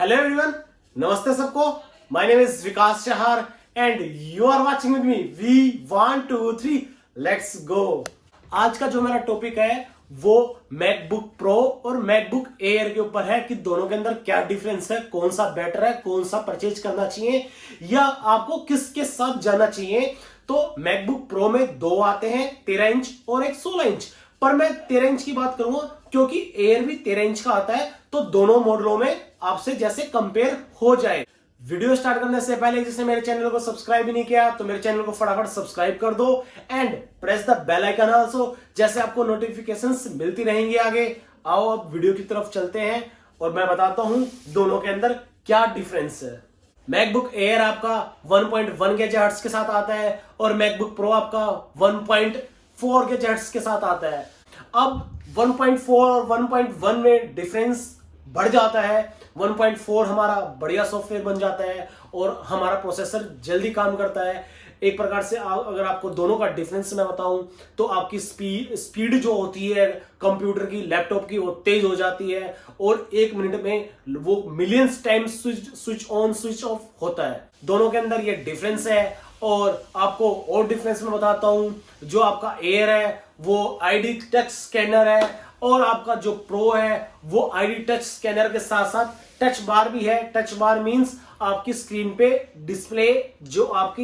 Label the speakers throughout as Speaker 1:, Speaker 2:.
Speaker 1: Hello everyone, नमस्ते सबको। My name is Vikas Chahar and you are watching with me V123 let's go. आज का जो मेरा टॉपिक है वो मैकबुक प्रो और मैकबुक एयर के ऊपर है कि दोनों के अंदर क्या डिफरेंस है, कौन सा बेटर है, कौन सा परचेज करना चाहिए या आपको किसके साथ जाना चाहिए। तो मैकबुक प्रो में दो आते हैं, 13 इंच और एक 16 इंच, पर मैं 13 इंच की बात करूंगा क्योंकि एयर भी 13 इंच का आता है, तो दोनों मॉडलों में आपसे जैसे कंपेयर हो जाए। वीडियो स्टार्ट करने से पहले जिसने मेरे चैनल को सब्सक्राइब नहीं किया तो मेरे चैनल को फटाफट सब्सक्राइब कर दो and press the bell icon also, जैसे आपको नोटिफिकेशंस मिलती रहेंगी आगे। आओ अब वीडियो की तरफ चलते हैं और मैं बताता हूं दोनों के अंदर क्या डिफरेंस है। मैकबुक एयर आपका 1.1 गीगाहर्ट्ज के साथ आता है और मैकबुक प्रो आपका 1.4 गीगाहर्ट्ज के साथ आता है। अब 1.4 और 1.1 में डिफरेंस बढ़ जाता है। 1.4 हमारा बढ़िया सॉफ्टवेयर बन जाता है और हमारा प्रोसेसर जल्दी काम करता है। एक प्रकार से अगर आपको दोनों का डिफरेंस मैं बताऊं तो आपकी स्पीड जो होती है कंप्यूटर की, लैपटॉप की, वो तेज हो जाती है और 1 मिनट में वो millions time switch on switch off होता है। दोनों के अंदर ये डिफरेंस है। और आपको और डिफरेंस में बताता हूं, जो आपका एयर है वो आईडी टच स्कैनर है और आपका जो प्रो है वो आईडी टच स्कैनर के साथ साथ टच बार भी है। टच बार मींस आपकी स्क्रीन पे डिस्प्ले जो आप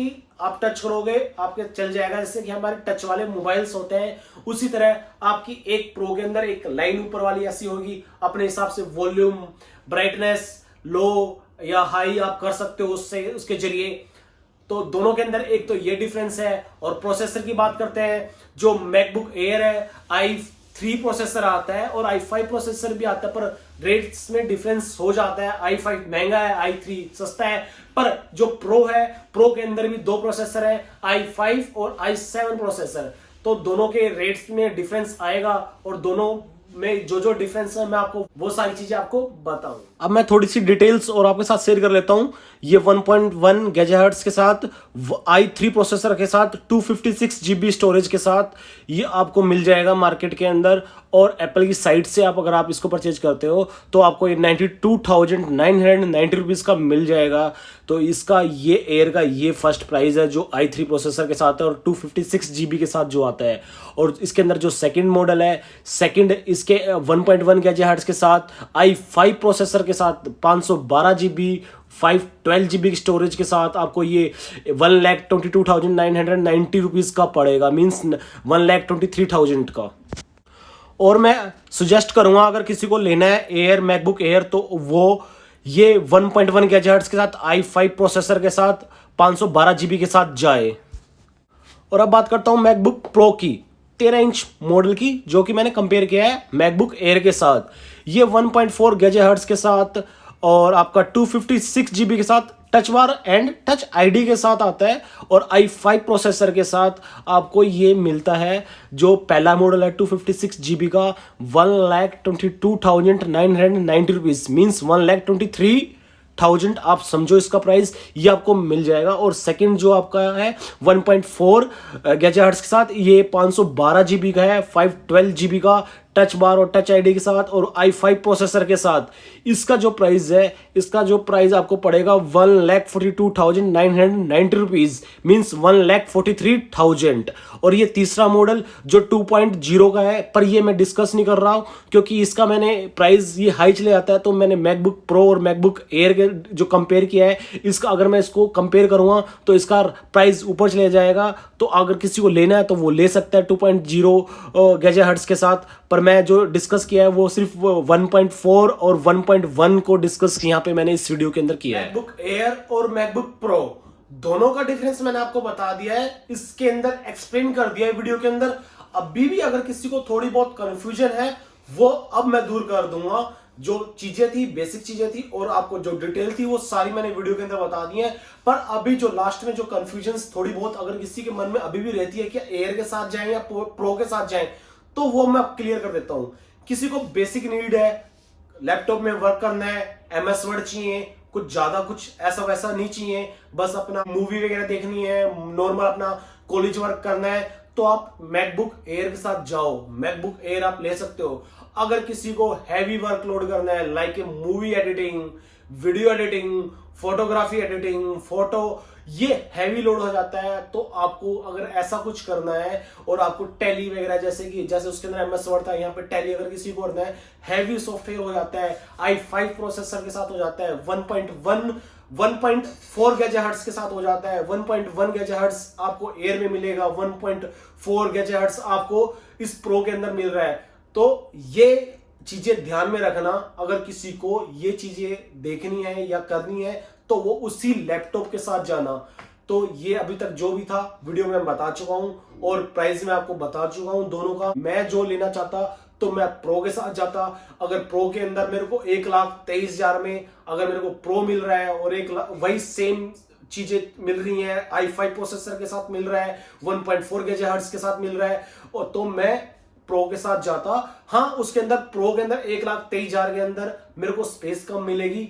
Speaker 1: टच करोगे आपके चल जाएगा, जैसे कि हमारे टच वाले मोबाइल्स होते हैं उसी तरह आपकी एक प्रो के अंदर एक लाइन ऊपर वाली ऐसी होगी। अपने हिसाब से वॉल्यूम, ब्राइटनेस लो या हाई आप कर सकते हो उससे, उसके जरिए। तो दोनों के अंदर एक तो ये डिफरेंस है। और प्रोसेसर की बात करते हैं, जो मैकबुक एयर है i3 प्रोसेसर आता है और i5 प्रोसेसर भी आता है, पर रेट्स में डिफरेंस हो जाता है। i5 महंगा है, i3 सस्ता है। पर जो प्रो है, प्रो के अंदर भी दो प्रोसेसर है, i5 और i7 प्रोसेसर। तो दोनों के रेट्स में डिफरेंस आएगा और दोनों में जो डिफरेंस है मैं आपको वो सारी चीजें आपको बताऊं। अब मैं थोड़ी सी डिटेल्स और आपके साथ शेयर कर लेता हूं। ये 1.1 गीगाहर्ट्ज के साथ i3 प्रोसेसर के साथ 256 GB स्टोरेज के साथ ये आपको मिल जाएगा मार्केट के अंदर। और एप्पल की साइट से अगर आप इसको परचेज करते हो तो आपको ये 92,990 रुपीज़ का मिल जाएगा। तो इसका ये एयर का ये फर्स्ट प्राइस है जो i3 प्रोसेसर के साथ है और 256 GB के साथ जो आता है। और इसके अंदर जो सेकंड मॉडल है, सेकंड इसके 1.1 गीगाहर्ट्ज के साथ i5 प्रोसेसर के साथ 512 GB 512 GB की स्टोरेज के साथ आपको ये 1,22,990 रुपीज़ का पड़ेगा, मीन्स 1,23,000 का। और मैं सुजेस्ट करूंगा अगर किसी को लेना है एयर, मैकबुक एयर, तो वो ये 1.1 गीगाहर्ट्ज के साथ i5 प्रोसेसर के साथ 512 GB के साथ जाए। और अब बात करता हूं मैकबुक प्रो की, 13 इंच मॉडल की, जो कि मैंने कंपेयर किया है मैकबुक एयर के साथ। ये 1.4 गीगाहर्ट्ज के साथ और आपका 256 GB के साथ touch bar and touch ID के साथ आता है। और i5 प्रोसेसर के साथ आपको ये मिलता है, जो पहला मॉडल है 256 GB का, 1,22,990 रुपीज़, मीन्स 1,23,000 आप समझो इसका प्राइस, ये आपको मिल जाएगा। और सेकंड जो आपका है 1.4 गीगाहर्ट्ज के साथ, ये 512 GB का है, 512 GB का टच बार और टच आईडी के साथ और i5 प्रोसेसर के साथ। इसका जो प्राइस है, इसका जो प्राइस आपको पड़ेगा 1,42,990 रुपीज़, मीन्स 1,43,000। और ये तीसरा मॉडल जो 2.0 का है, पर ये मैं डिस्कस नहीं कर रहा हूँ क्योंकि इसका मैंने प्राइस ये हाई चले जाता है। तो मैंने मैकबुक प्रो और मैकबुक एयर के जो कंपेयर किया है, इसका अगर मैं इसको कंपेयर करूँगा तो इसका प्राइस ऊपर चले जाएगा। तो अगर किसी को लेना है तो वो ले सकता है 2.0 गीगाहर्ट्ज के साथ। पर मैं जो डिस्कस किया है वो सिर्फ 1.4 और 1.1 को डिस्कस यहाँ पे मैंने इस वीडियो के अंदर किया है। मैकबुक एयर और मैकबुक प्रो दोनों का डिफरेंस मैंने आपको बता दिया है, इसके अंदर एक्सप्लेन कर दिया है वीडियो के अंदर। अभी भी अगर किसी को थोड़ी बहुत कंफ्यूजन है वो अब मैं दूर कर दूंगा। जो चीजें थी, बेसिक चीजें थी और आपको जो डिटेल थी वो सारी मैंने वीडियो के अंदर बता दी है। पर अभी जो लास्ट में जो कंफ्यूजन थोड़ी बहुत अगर किसी के मन में अभी भी रहती है कि एयर के साथ जाएं या प्रो के साथ जाएं, तो वो मैं क्लियर कर देता हूं। किसी को बेसिक नीड है, लैपटॉप में वर्क करना है, MS वर्ड चाहिए, कुछ ज्यादा कुछ ऐसा वैसा नहीं चाहिए, बस अपना मूवी वगैरह देखनी है, नॉर्मल अपना कॉलेज वर्क करना है, तो आप मैकबुक एयर के साथ जाओ, मैकबुक एयर आप ले सकते हो। अगर किसी को हैवी वर्कलोड करना है, like a movie editing, video editing, photography editing, photo, ये हैवी लोड हो जाता है। तो आपको अगर ऐसा कुछ करना है और आपको टैली वगैरह जैसे उसके अंदर MS वर्ड था, यहाँ पे टैली अगर किसी को करना है, हैवी सॉफ्टवेयर हो जाता है, i5 प्रोसेसर के साथ हो जाता है, 1.4 गीगाहर्ट्ज के साथ हो जाता है, 1.1 गीगाहर्ट्ज आपको एयर में मिलेगा, 1.4 गीगाहर्ट्ज आपको इस प्रो के अंदर मिल रहा है। तो ये चीजें ध्यान में रखना, अगर किसी को ये चीजें देखनी है या करनी है तो वो उसी लैपटॉप के साथ जाना। तो ये अभी तक जो भी था वीडियो में बता चुका हूं और प्राइस में आपको बता चुका हूं दोनों का। मैं जो लेना चाहता तो मैं प्रो के साथ जाता। अगर प्रो के अंदर मेरे को 1,23,000 में अगर मेरे को प्रो मिल रहा है और वही सेम चीजें मिल रही हैं, i5 प्रोसेसर के साथ मिल रहा है, 1.4 गीगाहर्ट्ज के साथ मिल रहा है, और तो मैं प्रो के साथ जाता। हाँ, उसके अंदर प्रो के अंदर 1,23,000 के अंदर मेरे को स्पेस कम मिलेगी,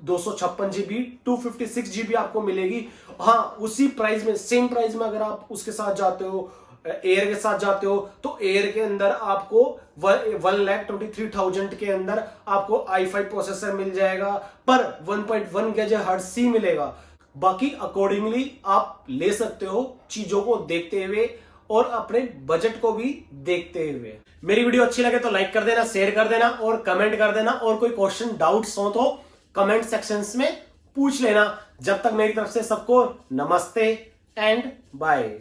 Speaker 1: 256 GB 256 GB आपको मिलेगी। हाँ, उसी प्राइस में, सेम प्राइस में अगर आप उसके साथ जाते हो, एयर के साथ जाते हो, तो एयर के अंदर आपको 1,23,000 के अंदर आपको i5 प्रोसेसर मिल जाएगा, पर 1.1 गीगाहर्ट्ज ही मिलेगा। बाकी अकॉर्डिंगली आप ले सकते हो, चीजों को देखते हुए और अपने बजट को भी देखते हुए। मेरी वीडियो अच्छी लगे तो लाइक कर देना, शेयर कर देना और कमेंट कर देना, और कोई क्वेश्चन डाउट्स हो तो कमेंट सेक्शंस में पूछ लेना। जब तक मेरी तरफ से सबको नमस्ते एंड बाय।